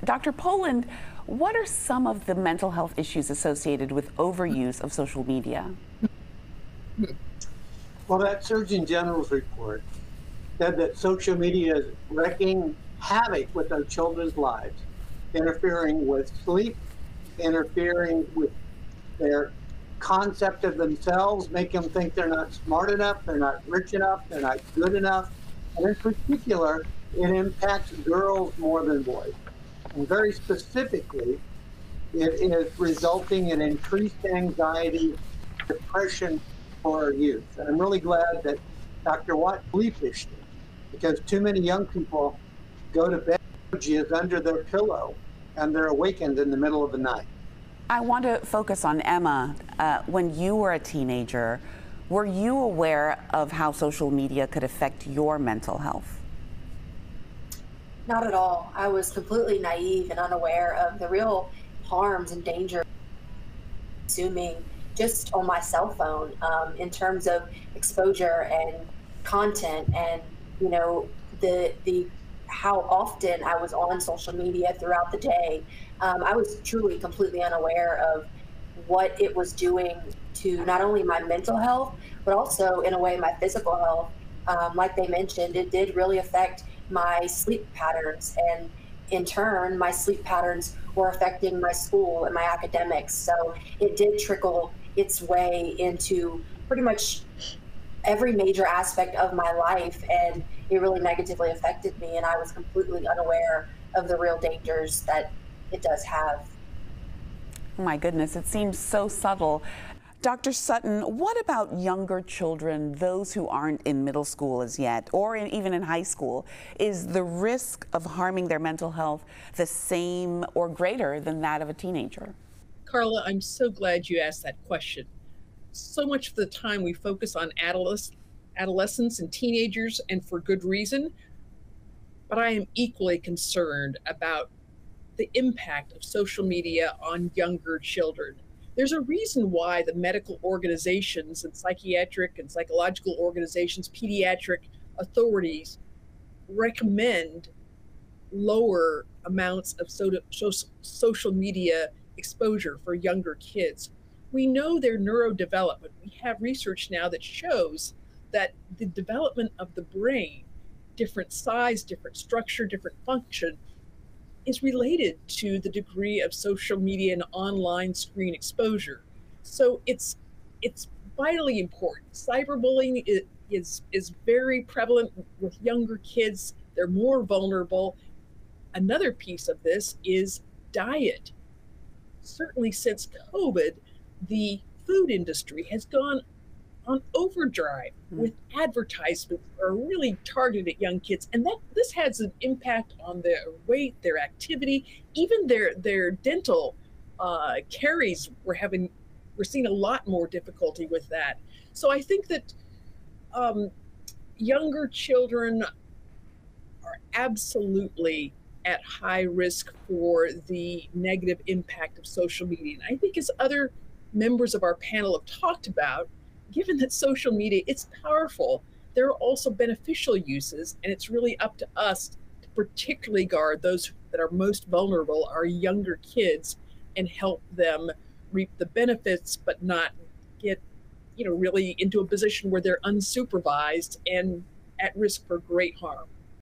Dr. Poland, what are some of the mental health issues associated with overuse of social media? Well, that Surgeon General's report said that social media is wreaking havoc with our children's lives, interfering with sleep, interfering with their concept of themselves, making them think they're not smart enough, they're not rich enough, they're not good enough. And in particular, it impacts girls more than boys. And very specifically, it is resulting in increased anxiety, depression for our youth. And I'm really glad that Dr. Watt believed this, because too many young people go to bed with under their pillow and they're awakened in the middle of the night. I want to focus on Emma. When you were a teenager, were you aware of how social media could affect your mental health? Not at all. I was completely naive and unaware of the real harms and dangers consuming just on my cell phone in terms of exposure and content, and the how often I was on social media throughout the day. I was truly completely unaware of what it was doing to not only my mental health, but also in a way my physical health. Like they mentioned, it did really affect my sleep patterns, and in turn, my sleep patterns were affecting my school and my academics. So it did trickle its way into pretty much every major aspect of my life, and it really negatively affected me, and I was completely unaware of the real dangers that it does have. Oh my goodness, it seems so subtle. Dr. Sutton, what about younger children, those who aren't in middle school as yet, or even in high school? Is the risk of harming their mental health the same or greater than that of a teenager? Carla, I'm so glad you asked that question. So much of the time we focus on adolescents and teenagers, and for good reason, but I am equally concerned about the impact of social media on younger children. There's a reason why the medical organizations and psychiatric and psychological organizations, pediatric authorities recommend lower amounts of social media exposure for younger kids. We know their neurodevelopment. We have research now that shows that the development of the brain, different size, different structure, different function, is related to the degree of social media and online screen exposure. So it's vitally important. Cyberbullying is very prevalent with younger kids. They're more vulnerable. Another piece of this is diet. Certainly since COVID, the food industry has gone on overdrive with advertisements that are really targeted at young kids, and this has an impact on their weight, their activity, even their dental caries. We're seeing a lot more difficulty with that. So I think that younger children are absolutely at high risk for the negative impact of social media. And I think, as other members of our panel have talked about, given that social media, it's powerful, there are also beneficial uses, and it's really up to us to particularly guard those that are most vulnerable, our younger kids, and help them reap the benefits, but not get, really into a position where they're unsupervised and at risk for great harm.